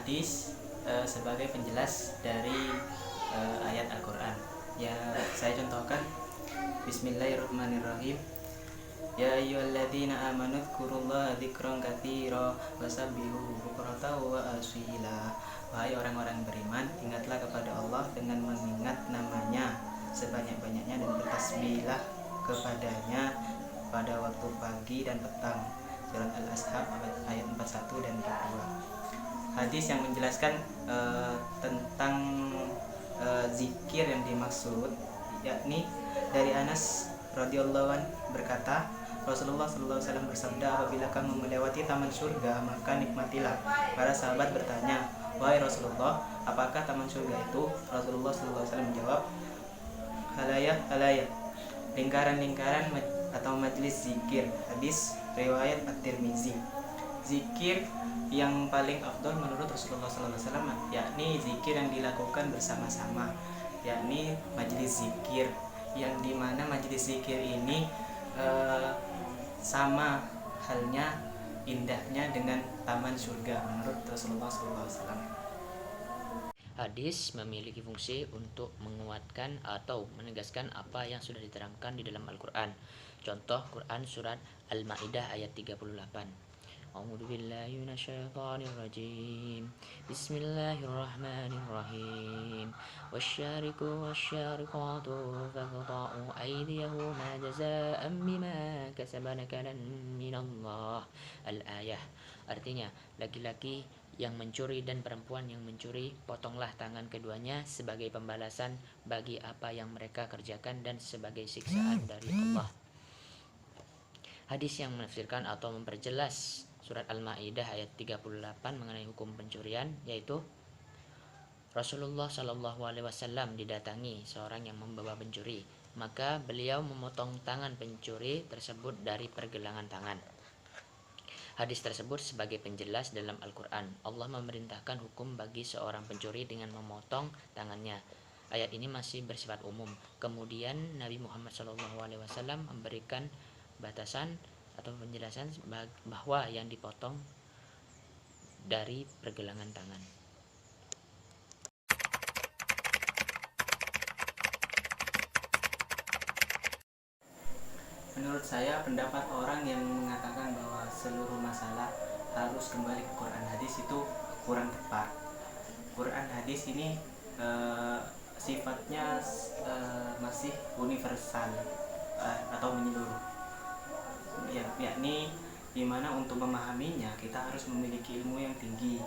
hadis sebagai penjelas dari ayat Al-Quran. Ya, saya contohkan. Bismillahirrahmanirrahim. Ya ayyuhalladzina amanu dzkurullaha dzikran katsira wasabbihuhu bukratan wa asila. Wahai orang-orang beriman, ingatlah kepada Allah dengan mengingat namanya sebanyak-banyaknya dan bertasbihlah kepadanya pada waktu pagi dan petang. Surat Al-Ashab ayat 41 dan 42. Hadis yang menjelaskan tentang zikir yang dimaksud, yakni dari Anas radhiyallahu anhu berkata, Rasulullah SAW bersabda, apabila kamu melewati taman surga maka nikmatilah. Para sahabat bertanya, wahai Rasulullah, apakah taman surga itu? Rasulullah SAW menjawab, halaya, lingkaran-lingkaran atau majlis zikir. Hadis riwayat At-Tirmizi. Zikir yang paling afdal menurut Rasulullah SAW yakni zikir yang dilakukan bersama-sama, yakni majlis zikir, yang dimana majlis zikir ini sama halnya indahnya dengan taman surga menurut Rasulullah SAW. Hadis memiliki fungsi untuk menguatkan atau menegaskan apa yang sudah diterangkan di dalam Al-Quran. Contoh Quran surat Al-Ma'idah ayat 38. A'udzu billahi minasyaitonir rajim. Bismillahirrahmanirrahim. Wasyariku wasyariqatu faqta'u aydiyahuma jazaa'an bima kasabana kalan minallah. Al-ayah. Artinya, laki-laki yang mencuri dan perempuan yang mencuri, potonglah tangan keduanya sebagai pembalasan bagi apa yang mereka kerjakan dan sebagai siksaan dari Allah. Hadis yang menafsirkan atau memperjelas surat Al-Ma'idah ayat 38 mengenai hukum pencurian, yaitu Rasulullah SAW didatangi seorang yang membawa pencuri, maka beliau memotong tangan pencuri tersebut dari pergelangan tangan. Hadis tersebut sebagai penjelas dalam Al-Quran. Allah memerintahkan hukum bagi seorang pencuri dengan memotong tangannya. Ayat ini masih bersifat umum. Kemudian Nabi Muhammad SAW memberikan batasan atau penjelasan bahwa yang dipotong dari pergelangan tangan. Menurut saya, pendapat orang yang mengatakan bahwa seluruh masalah harus kembali ke Quran hadis itu kurang tepat. Quran hadis ini sifatnya masih universal atau menyeluruh, yakni dimana untuk memahaminya kita harus memiliki ilmu yang tinggi.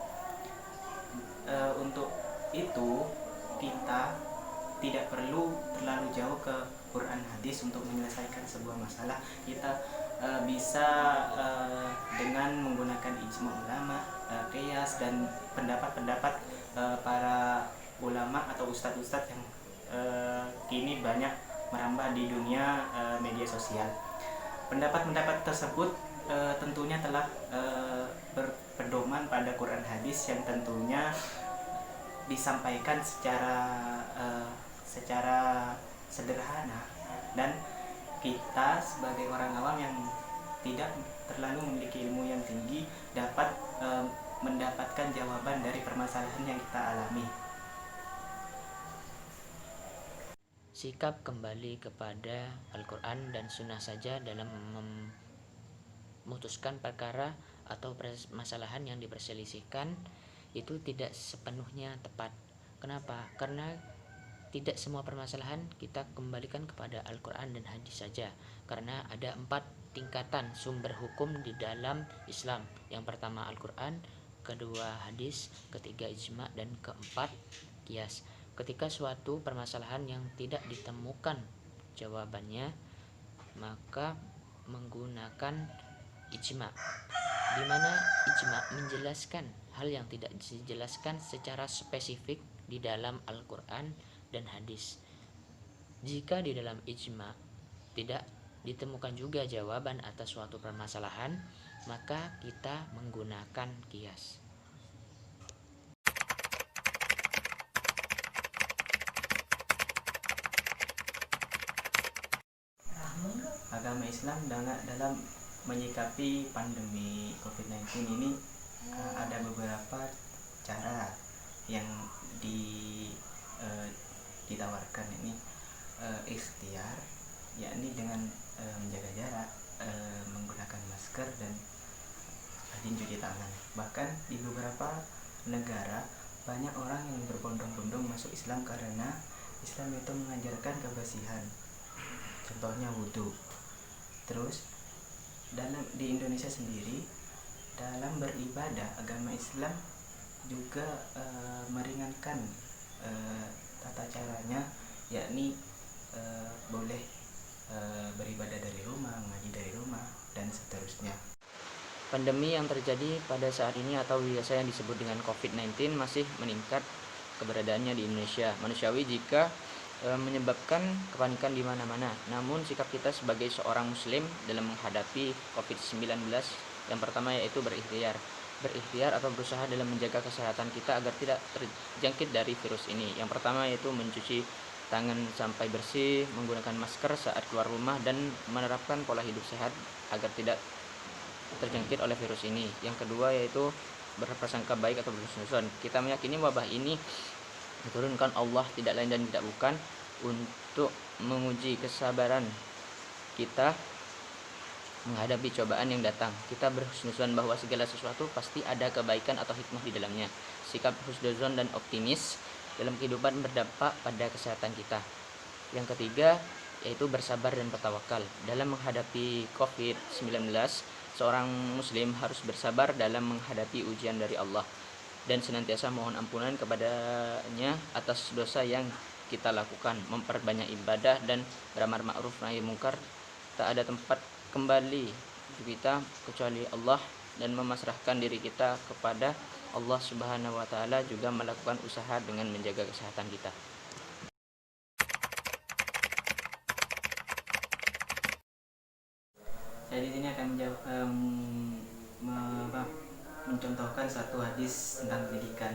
Untuk itu kita tidak perlu terlalu jauh ke Quran hadis untuk menyelesaikan sebuah masalah. Kita bisa dengan menggunakan ijma ulama, qiyas dan pendapat-pendapat para ulama atau ustadz-ustadz yang kini banyak merambah di dunia media sosial. Pendapat-pendapat tersebut tentunya telah berpedoman pada Quran hadis yang tentunya disampaikan secara sederhana, dan kita sebagai orang awam yang tidak terlalu memiliki ilmu yang tinggi dapat mendapatkan jawaban dari permasalahan yang kita alami. Sikap kembali kepada Al-Quran dan Sunnah saja dalam memutuskan perkara atau permasalahan yang diperselisihkan itu tidak sepenuhnya tepat. Kenapa? Karena tidak semua permasalahan kita kembalikan kepada Al-Quran dan hadis saja, karena ada 4 tingkatan sumber hukum di dalam Islam. Yang pertama Al-Quran, kedua hadis, ketiga ijma, dan keempat qiyas. Ketika suatu permasalahan yang tidak ditemukan jawabannya, maka menggunakan ijma, di mana ijma menjelaskan hal yang tidak dijelaskan secara spesifik di dalam Al-Quran dan hadis. Jika di dalam ijma tidak ditemukan juga jawaban atas suatu permasalahan, maka kita menggunakan qiyas. Agama Islam dalam menyikapi pandemi COVID-19 ini ada beberapa cara yang di ditawarkan ini ikhtiar, yakni dengan menjaga jarak, menggunakan masker dan rajin cuci tangan. Bahkan di beberapa negara banyak orang yang berbondong-bondong masuk Islam karena Islam itu mengajarkan kebersihan, contohnya wudhu. Terus di Indonesia sendiri, dalam beribadah agama Islam juga meringankan tata caranya, yakni boleh beribadah dari rumah, mengaji dari rumah, dan seterusnya. Pandemi yang terjadi pada saat ini atau biasa yang disebut dengan COVID-19 masih meningkat keberadaannya di Indonesia. Manusiawi jika menyebabkan kepanikan di mana-mana. Namun sikap kita sebagai seorang muslim dalam menghadapi COVID-19 yang pertama yaitu berikhtiar atau berusaha dalam menjaga kesehatan kita agar tidak terjangkit dari virus ini. Yang pertama yaitu mencuci tangan sampai bersih, menggunakan masker saat keluar rumah, dan menerapkan pola hidup sehat agar tidak terjangkit oleh virus ini. Yang kedua yaitu berprasangka baik atau berhusnuzon. Kita meyakini wabah ini diturunkan Allah tidak lain dan tidak bukan untuk menguji kesabaran kita menghadapi cobaan yang datang. Kita berhusnuzon bahwa segala sesuatu pasti ada kebaikan atau hikmah di dalamnya. Sikap husnuzon dan optimis dalam kehidupan berdampak pada kesehatan kita. Yang ketiga yaitu bersabar dan bertawakal. Dalam menghadapi COVID-19, seorang muslim harus bersabar dalam menghadapi ujian dari Allah dan senantiasa mohon ampunan kepadanya atas dosa yang kita lakukan, memperbanyak ibadah dan beramar ma'ruf nahi mungkar. Tak ada tempat kembali kita kecuali Allah, dan memasrahkan diri kita kepada Allah Subhanahu wa taala juga melakukan usaha dengan menjaga kesehatan kita. Saya di sini akan mencontohkan satu hadis tentang pendidikan.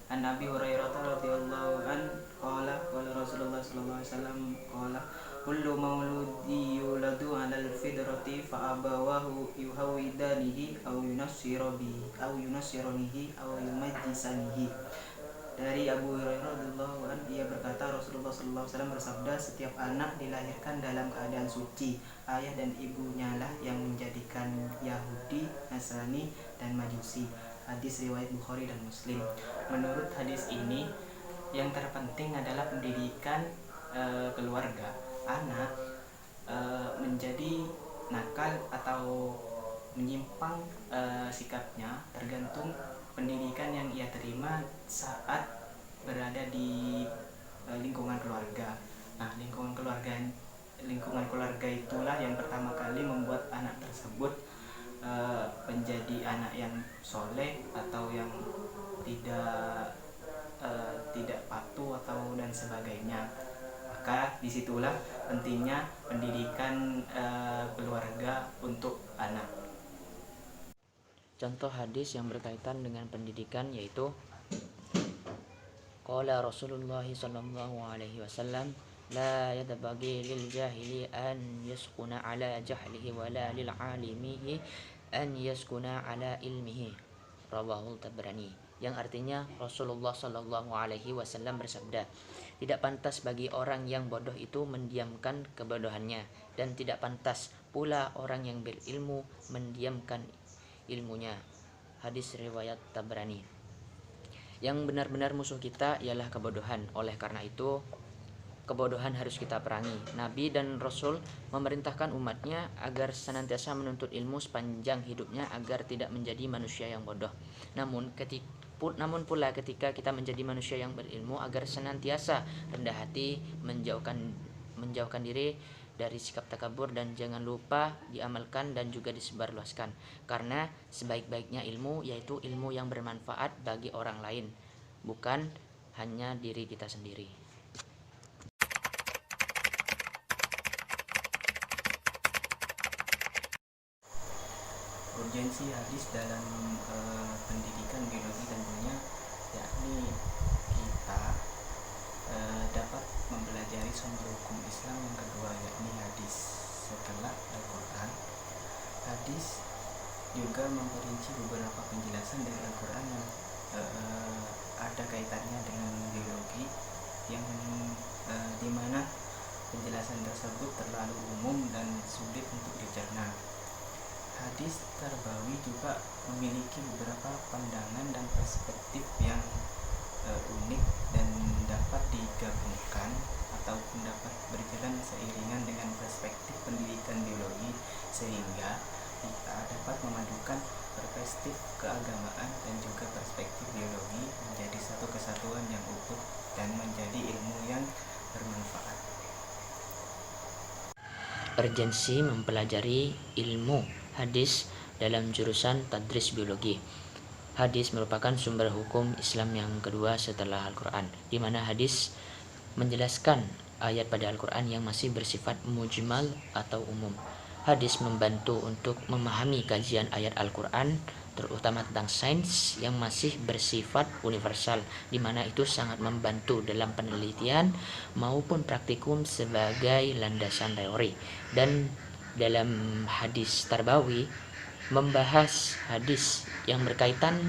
An Abi Hurairah radhiyallahu an qala Rasulullah sallallahu alaihi wasallam qala kullu mauludi yuladu 'alal fitrati fa abawahu yuhawidanihi aw yunassiranihi aw yumajjisanihi. Dari Abu Hurairah radhiyallahu an, dia berkata, Rasulullah sallallahu alaihi wasallam bersabda, setiap anak dilahirkan dalam keadaan suci. Ayah dan ibunya lah yang menjadikan Yahudi, Nasrani, dan Majusi. Hadis riwayat Bukhari dan Muslim. Menurut hadis ini, yang terpenting adalah pendidikan keluarga. Anak menjadi nakal atau menyimpang sikapnya tergantung pendidikan yang ia terima saat berada di lingkungan keluarga. Nah, lingkungan keluarga itulah yang pertama kali membuat anak tersebut menjadi anak yang soleh atau yang tidak patuh atau dan sebagainya. Maka disitulah pentingnya pendidikan keluarga untuk anak. Contoh hadis yang berkaitan dengan pendidikan yaitu qala Rasulullah sallallahu alaihi wasallam la yadbaghi lil jahili an yaskuna ala jahlihi wala lil alimihi an yaskuna ala ilmihi, rawahu Tabrani. Yang artinya Rasulullah sallallahu alaihi wasallam bersabda, tidak pantas bagi orang yang bodoh itu mendiamkan kebodohannya, dan tidak pantas pula orang yang berilmu mendiamkan ilmunya. Hadis riwayat Tabrani. Yang benar-benar musuh kita ialah kebodohan. Oleh karena itu, kebodohan harus kita perangi. Nabi dan Rasul memerintahkan umatnya agar senantiasa menuntut ilmu sepanjang hidupnya agar tidak menjadi manusia yang bodoh. Namun pula ketika kita menjadi manusia yang berilmu, agar senantiasa rendah hati, menjauhkan diri dari sikap takabur, dan jangan lupa diamalkan dan juga disebarluaskan, karena sebaik-baiknya ilmu yaitu ilmu yang bermanfaat bagi orang lain, bukan hanya diri kita sendiri. Urgensi hadis dalam pendidikan biologi tentunya yakni kita dapat mempelajari sumber hukum Islam yang kedua, yakni hadis. Setelah Al-Quran, hadis juga memperinci beberapa penjelasan dari Al-Quran yang ada kaitannya dengan biologi yang dimana penjelasan tersebut terlalu umum dan sulit untuk dicerna. Hadis Tarbawi juga memiliki beberapa pandangan dan perspektif yang unik dan dapat digabungkan ataupun dapat berjalan seiringan dengan perspektif pendidikan biologi, sehingga kita dapat memadukan perspektif keagamaan dan juga perspektif biologi menjadi satu kesatuan yang utuh dan menjadi ilmu yang bermanfaat. Urgensi mempelajari ilmu hadis dalam jurusan tadris biologi. Hadis merupakan sumber hukum Islam yang kedua setelah Al-Quran, di mana hadis menjelaskan ayat pada Al-Quran yang masih bersifat mujmal atau umum. Hadis membantu untuk memahami kajian ayat Al-Quran, terutama tentang sains yang masih bersifat universal, di mana itu sangat membantu dalam penelitian maupun praktikum sebagai landasan teori. Dan dalam hadis Tarbawi membahas hadis yang berkaitan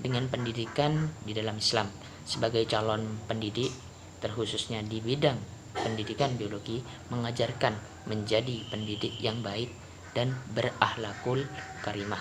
dengan pendidikan di dalam Islam. Sebagai calon pendidik, terkhususnya di bidang pendidikan biologi, mengajarkan menjadi pendidik yang baik dan berakhlakul karimah.